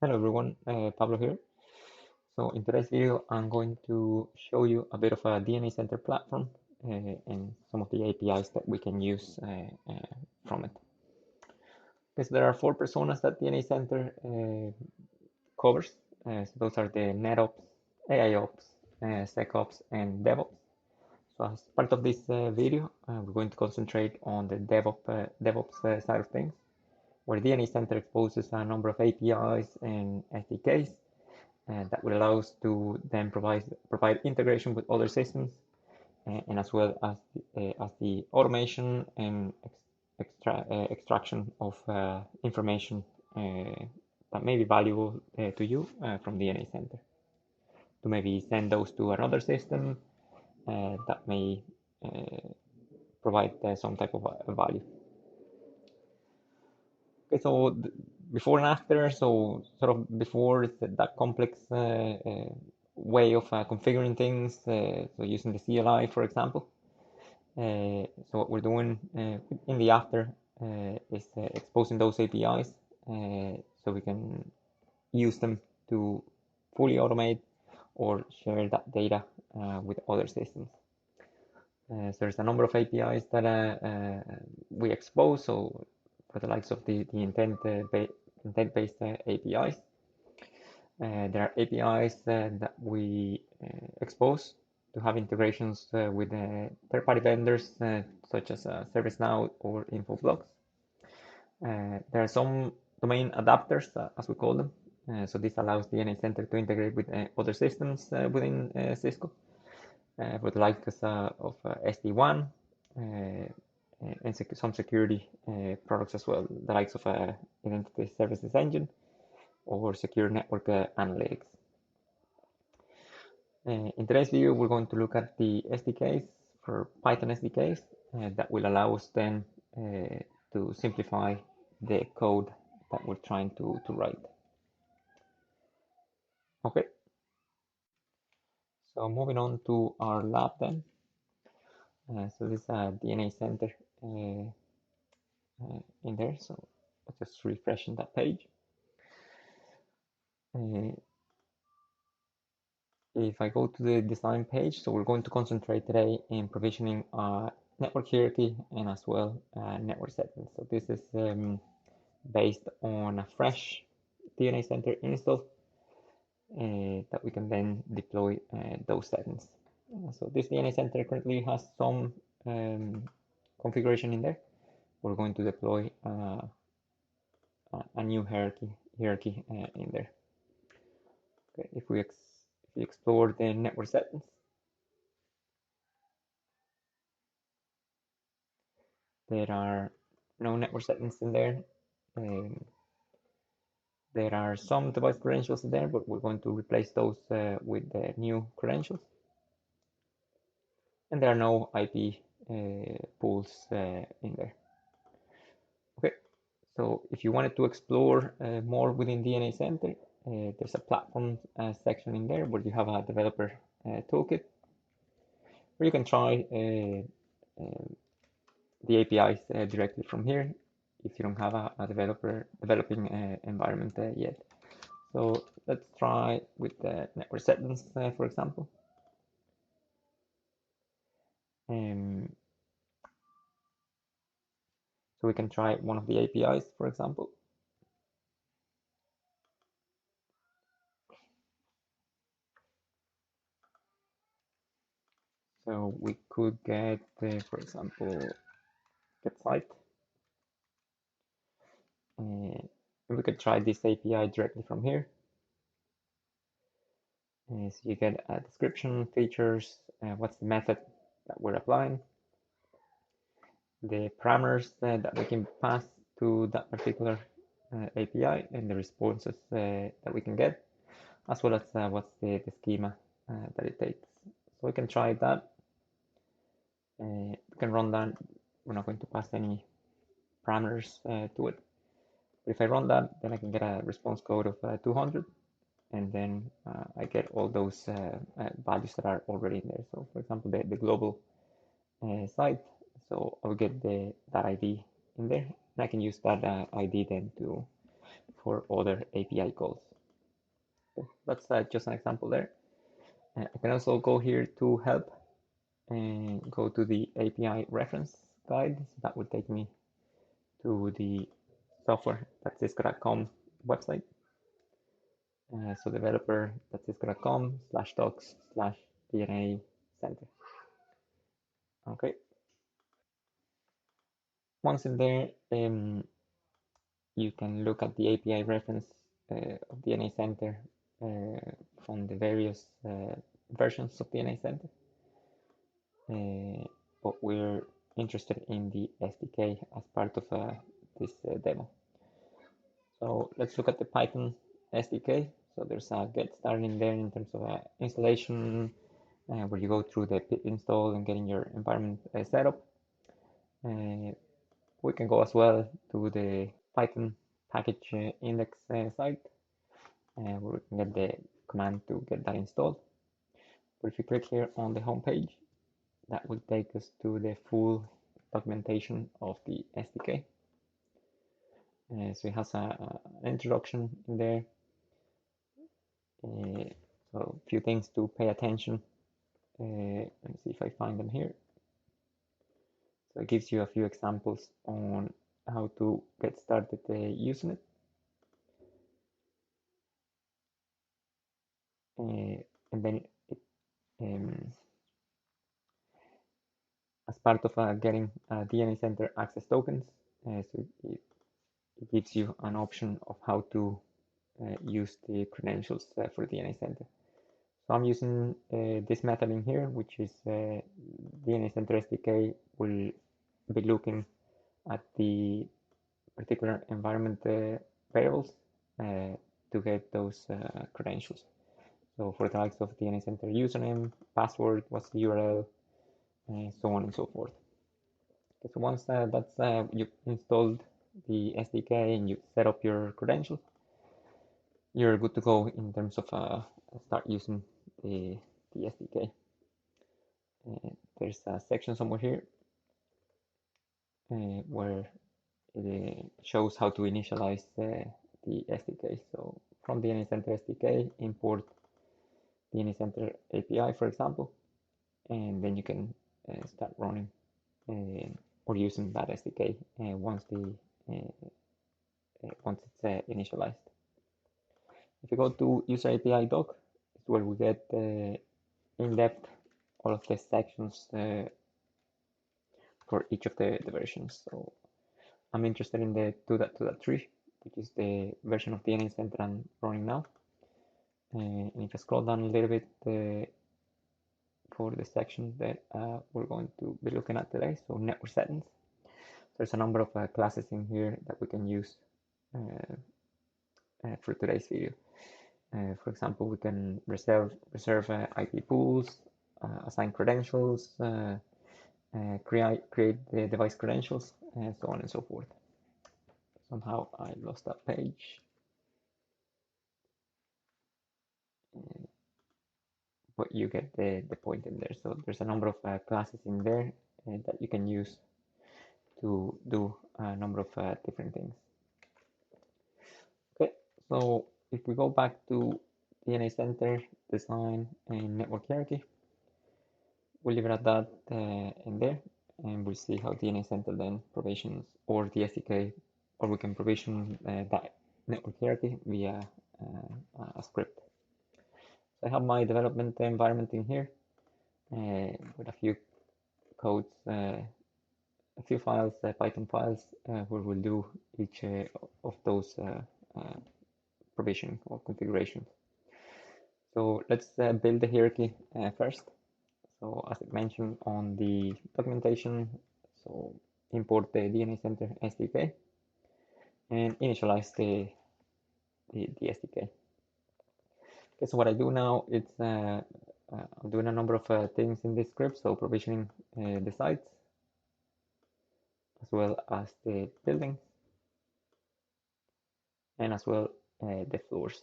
Hello everyone, Pablo here. So in today's video, I'm going to show you a bit of a DNA Center platform and some of the APIs that we can use from it. Because there are four personas that DNA Center covers. So those are the NetOps, AIOps, SecOps, and DevOps. So as part of this video, we're going to concentrate on the DevOps side of things, where DNA Center exposes a number of APIs and SDKs that will allow us to then provide integration with other systems and as well as the automation and extraction of information that may be valuable to you from DNA Center to maybe send those to another system that may provide some type of value. Okay, so before and after, so sort of before that complex way of configuring things, so using the CLI, for example. So what we're doing in the after is exposing those APIs so we can use them to fully automate or share that data with other systems. So there's a number of APIs that we expose. So for the likes of the intent-based APIs, there are APIs that we expose to have integrations with third-party vendors such as ServiceNow or Infoblox. There are some domain adapters, as we call them. So this allows DNA Center to integrate with other systems within Cisco. For the likes of SD-WAN and some security products as well, the likes of Identity Services Engine or Secure Network Analytics. In today's video, we're going to look at the SDKs for Python SDKs that will allow us then to simplify the code that we're trying to write. Okay, so moving on to our lab then. So this is a DNA Center in there. So let's just refreshing that page. If I go to the design page, so we're going to concentrate today in provisioning network hierarchy and as well network settings. So this is based on a fresh DNA Center install that we can then deploy those settings. So this DNA Center currently has some configuration in there. We're going to deploy a new hierarchy in there. Okay, if we explore the network settings, there are no network settings in there. There are some device credentials in there, but we're going to replace those with the new credentials. And there are no IP pools in there. Okay, so if you wanted to explore more within DNA Center, there's a platform section in there where you have a developer toolkit where you can try the APIs directly from here if you don't have a developing environment yet. So let's try with the network settings, for example. So we can try one of the APIs, for example. So we could get, for example, get site. And we could try this API directly from here. So you get a description, features, what's the method that we're applying, the parameters that we can pass to that particular API, and the responses that we can get, as well as what's the schema that it takes. So we can try that. We can run that. We're not going to pass any parameters to it. But if I run that, then I can get a response code of 200, and then I get all those values that are already in there. So for example, the global site, so I'll get that ID in there, and I can use that ID then to for other API calls. Okay, that's just an example there. I can also go here to help and go to the API reference guide. So that will take me to the software.cisco.com website. So developer.cisco.com/docs/DNA center. Okay. Once in there, you can look at the API reference of DNA Center from the various versions of DNA Center. But we're interested in the SDK as part of this demo. So let's look at the Python SDK. So there's a get started in there in terms of installation, where you go through the pip install and getting your environment set up. We can go as well to the Python package index site, where we can get the command to get that installed. But if you click here on the home page, that will take us to the full documentation of the SDK. So it has an introduction in there. So a few things to pay attention. Let me see if I find them here. So it gives you a few examples on how to get started using it. And then as part of getting DNA Center access tokens, so it gives you an option of how to use the credentials for DNA Center. So I'm using this method in here, which is DNA Center SDK will be looking at the particular environment variables to get those credentials. So for the likes of DNA Center username, password, what's the URL, so on and so forth. Okay, so once you've installed the SDK and you set up your credentials, you're good to go in terms of start using the SDK. There's a section somewhere here where it shows how to initialize the SDK. So from the DNA Center SDK, import the DNA Center API, for example, and then you can start running or using that SDK once it's initialized. If you go to user API doc, it's where we get in depth all of the sections for each of the versions. So I'm interested in the 2.2.3, which is the version of DNA Center I'm running now. And if I scroll down a little bit for the section that we're going to be looking at today, so network settings, there's a number of classes in here that we can use for today's video. For example, we can reserve IP pools, assign credentials, create the device credentials, and so on and so forth. Somehow I lost that page. But you get the point in there. So there's a number of classes in there that you can use to do a number of different things. Okay, so if we go back to DNA Center, design, and network hierarchy, we'll leave it at that in there, and we'll see how DNA Center then provisions or the SDK, or we can provision that network hierarchy via a script. So I have my development environment in here with a few codes, a few files, Python files, where we'll do each of those provision or configurations. So let's build the hierarchy first. So as I mentioned on the documentation, so import the DNA Center SDK and initialize the SDK. Okay, so what I do now is I'm doing a number of things in this script, so provisioning the sites as well as the buildings and as well the floors,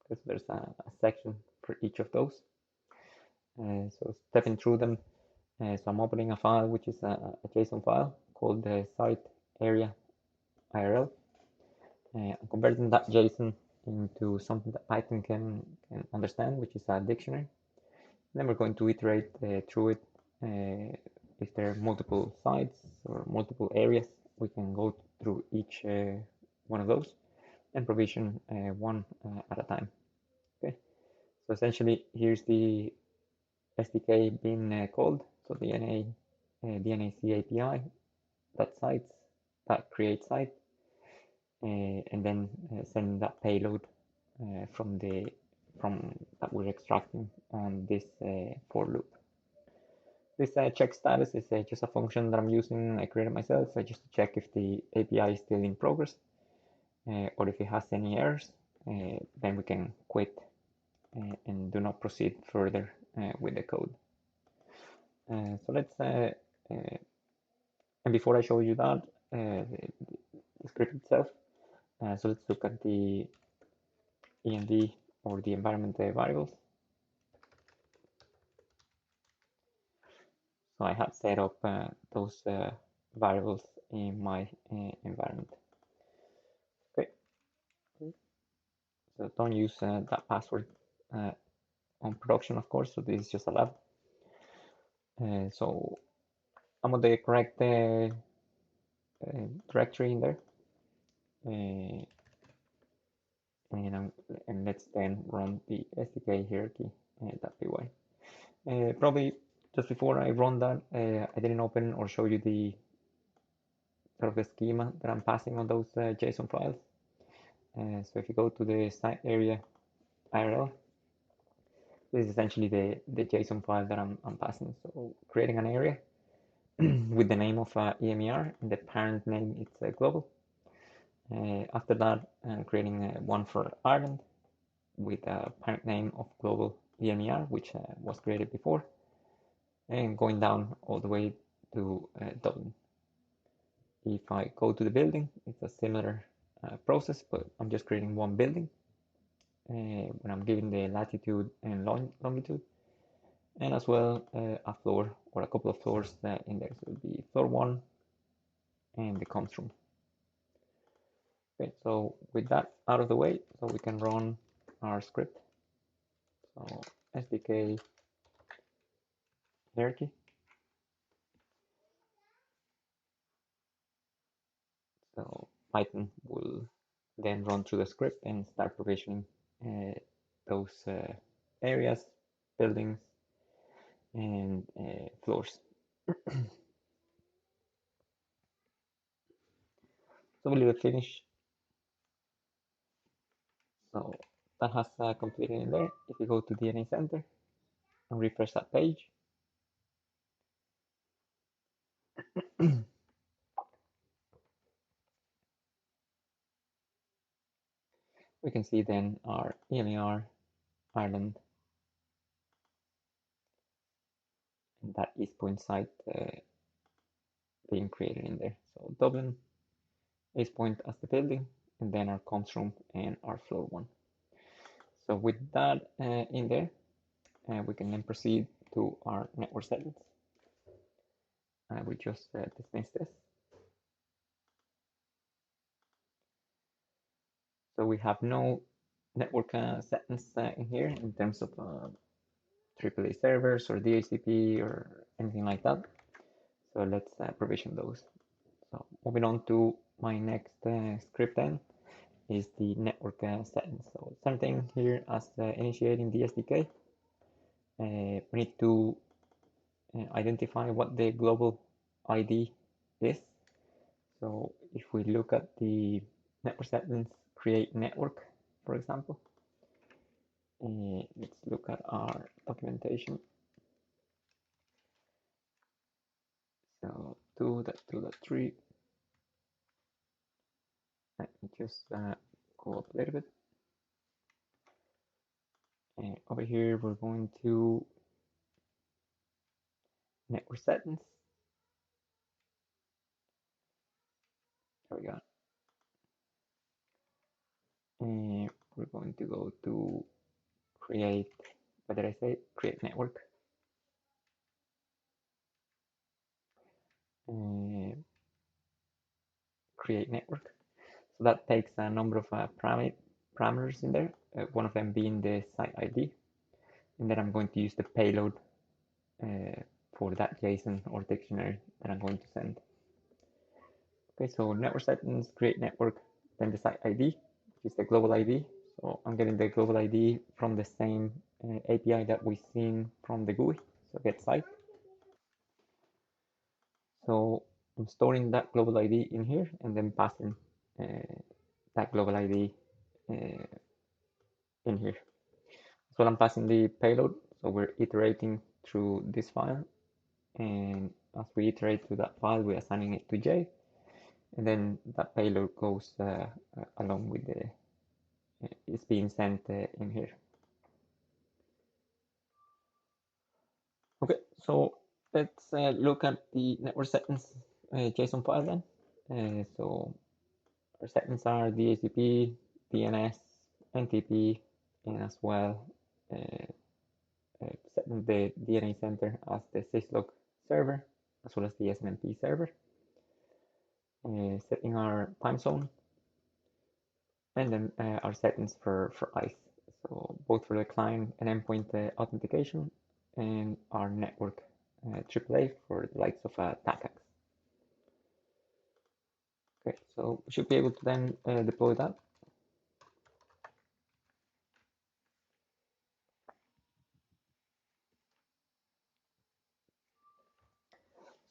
because there's a section for each of those. So stepping through them, so I'm opening a file which is a JSON file called the site area IRL. I'm converting that JSON into something that Python can understand, which is a dictionary. Then we're going to iterate through it. If there are multiple sites or multiple areas, we can go through each one of those and provision one at a time. Okay, so essentially here's the SDK being called. So DNA DNAC API that sites that create site, and then send that payload from that we're extracting on this for loop. This check status is just a function that I'm using. I created myself just to check if the API is still in progress or if it has any errors. Then we can quit and do not proceed further with the code. So let's, and before I show you that, the script itself, so let's look at the env or the environment variables. So I have set up those variables in my environment. Okay, so don't use that password on production, of course. So this is just a lab. So I'm on the correct directory in there, and let's then run the SDK hierarchy.py. Probably just before I run that, I didn't open or show you the sort of the schema that I'm passing on those JSON files. So if you go to the site area IRL, this is essentially the JSON file that I'm passing. So creating an area with the name of EMER, and the parent name it's global. After that, creating one for Ireland with a parent name of global EMER, which was created before, and going down all the way to Dublin. If I go to the building, it's a similar process, but I'm just creating one building when I'm giving the latitude and longitude, and as well a floor or a couple of floors in there. So it will be floor 1 and the comms room. Okay, so with that out of the way, so we can run our script. So SDK hierarchy. So Python will then run through the script and start provisioning those areas, buildings, and floors. So we'll leave it finish. So that has completed in there. If you go to DNA Center and refresh that page, we can see then our EMER, Ireland, and that East Point site being created in there. So Dublin, East Point as the building, and then our comms room and our floor 1. So with that in there, we can then proceed to our network settings. We just dismiss this. So we have no network settings in here in terms of AAA servers or DHCP or anything like that. So let's provision those. So moving on to my next script then is the network settings. So same thing here as initiating the SDK. We need to identify what the global ID is. So if we look at the network settings, create network, for example, let's look at our documentation. So 2.2.3. Let me just go up a little bit. And over here, we're going to network settings. There we go. And we're going to go to create, what did I say? Create network. Create network. So that takes a number of parameters in there, one of them being the site ID. And then I'm going to use the payload for that JSON or dictionary that I'm going to send. Okay, so network settings, create network, then the site ID, which is the global ID. So I'm getting the global ID from the same API that we've seen from the GUI. So get site. So I'm storing that global ID in here and then passing that global ID in here. So I'm passing the payload. So we're iterating through this file. And as we iterate through that file, we're assigning it to J. And then that payload goes along with the, it's being sent in here. Okay, so let's look at the network settings JSON file then. So our settings are DHCP, DNS, NTP, and as well setting the DNA center as the syslog server, as well as the SNMP server. Setting our time zone, and then our settings for ICE. So both for the client and endpoint authentication, and our network AAA for the likes of TACACS. Okay, so we should be able to then deploy that.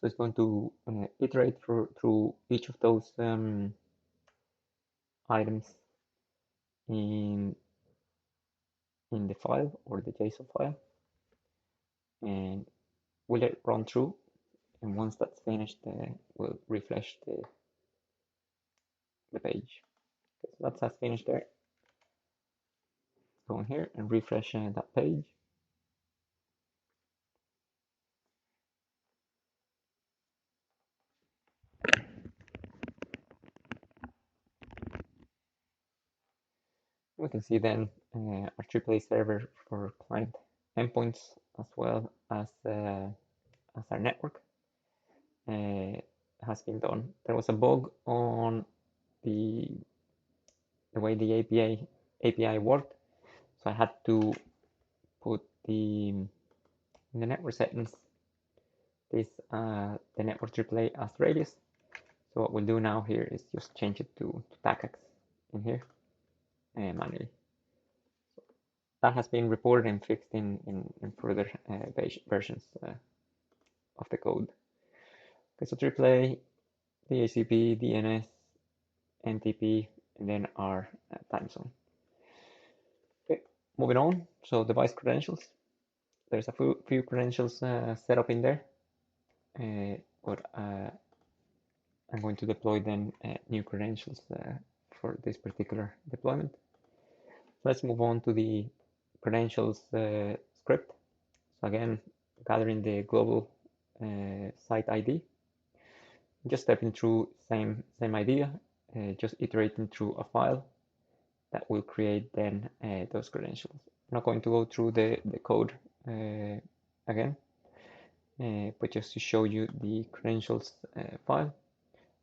So it's going to iterate through each of those items in the file or the JSON file, and we'll let it run through. And once that's finished, we'll refresh the page. Okay, so that's finished there. Go in here and refresh that page. We can see then our AAA server for client endpoints as well as our network has been done. There was a bug on the way the API worked, so I had to put in the network settings this the network AAA as radius. So what we'll do now here is just change it to TACACS in here manually. That has been reported and fixed in further versions of the code. Okay, so AAA, DHCP, DNS, NTP, and then our time zone. Okay, moving on. So device credentials. There's a few credentials set up in there, but I'm going to deploy then new credentials for this particular deployment. Let's move on to the credentials script. So again, gathering the global site ID, just stepping through same idea, just iterating through a file that will create then those credentials. I'm not going to go through the code again, but just to show you the credentials file.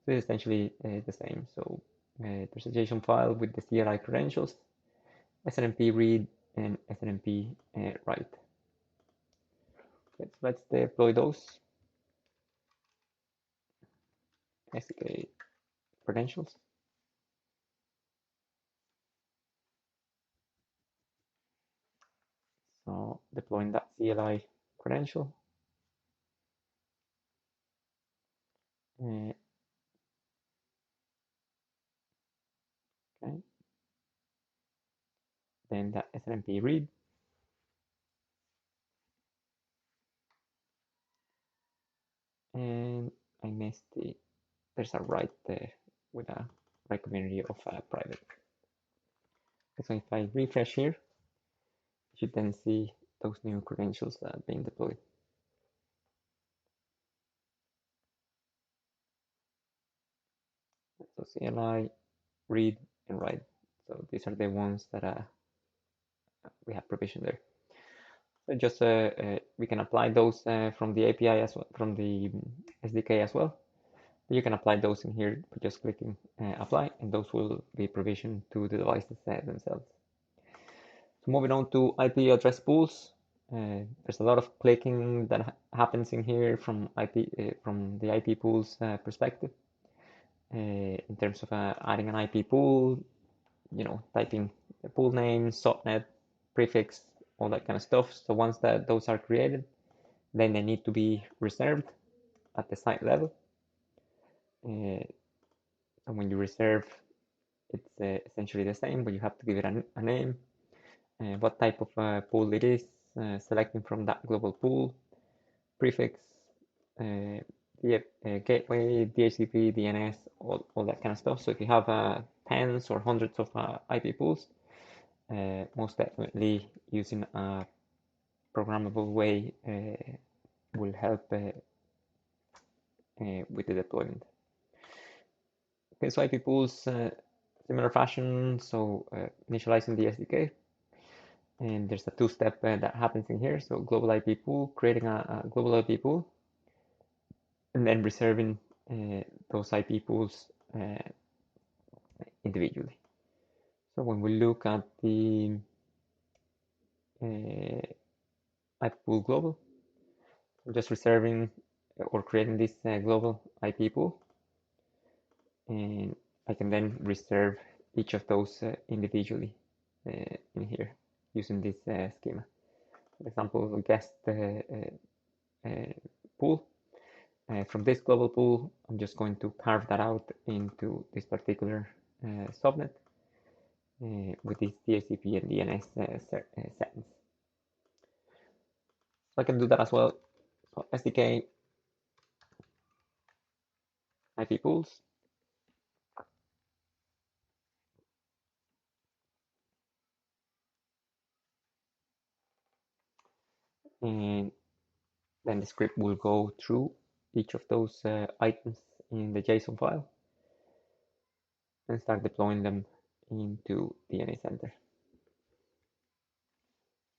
So it's essentially the same. So there's a JSON file with the CLI credentials, SNMP read, and SNMP write. Let's deploy those SDK credentials. So deploying that CLI credential. Okay. Then that SNMP read. And I missed there's a write there with a write community of private. So if I refresh here, you should then see those new credentials being deployed. So CLI, read, and write. So these are the ones that we have provisioned there. So just we can apply those from the API as well, from the SDK as well. You can apply those in here by just clicking apply, and those will be provisioned to the devices themselves. So moving on to IP address pools, there's a lot of clicking that happens in here from from the IP pools perspective. In terms of adding an IP pool, typing the pool name, subnet, prefix, all that kind of stuff. So once those are created, then they need to be reserved at the site level. And when you reserve, it's essentially the same, but you have to give it a name, what type of pool it is, selecting from that global pool, prefix, gateway, DHCP, DNS, all that kind of stuff. So if you have tens or hundreds of IP pools, most definitely using a programmable way will help with the deployment. Okay, so IP pools, similar fashion, so initializing the SDK. And there's a two-step that happens in here. So global IP pool, creating a global IP pool, and then reserving those IP pools individually. So when we look at the IP pool global, I'm just reserving or creating this global IP pool, and I can then reserve each of those individually in here using this schema. For example, guest pool. From this global pool, I'm just going to carve that out into this particular subnet with this DHCP and DNS settings. So I can do that as well. So SDK IP pools. And then the script will go through each of those items in the JSON file and start deploying them into DNA Center.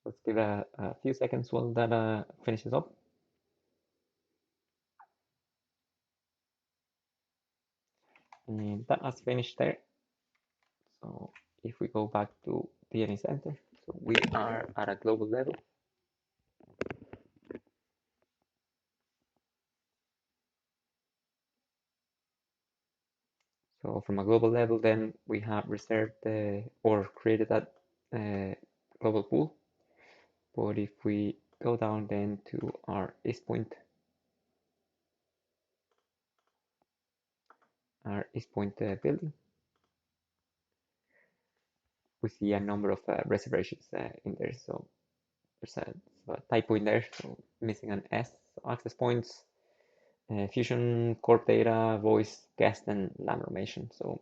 Let's give a few seconds while that finishes up. And that has finished there. So if we go back to DNA Center, so we are at a global level. So from a global level, then we have reserved or created that global pool. But if we go down then to our ISPoint, building, we see a number of reservations in there. So there's a typo in there, so missing an S. So access points, Fusion, Corp Data, Voice, Guest, and LAN automation. So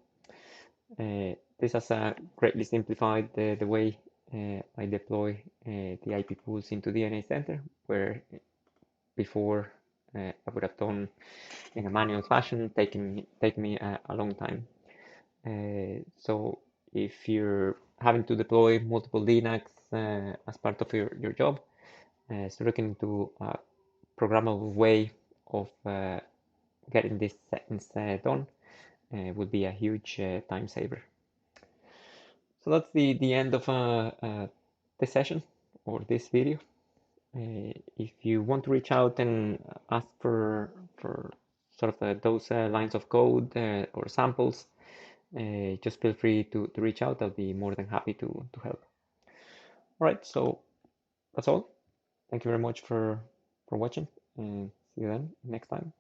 this has greatly simplified the way I deploy the IP pools into DNA Center, where before I would have done in a manual fashion, taking me a long time. So if you're having to deploy multiple DNACs as part of your job, so looking into a programmable way of getting these settings done would be a huge time saver. So that's the end of this session or this video. If you want to reach out and ask for sort of those lines of code or samples, just feel free to reach out. I'll be more than happy to help. All right, so that's all. Thank you very much for watching, and see you then next time.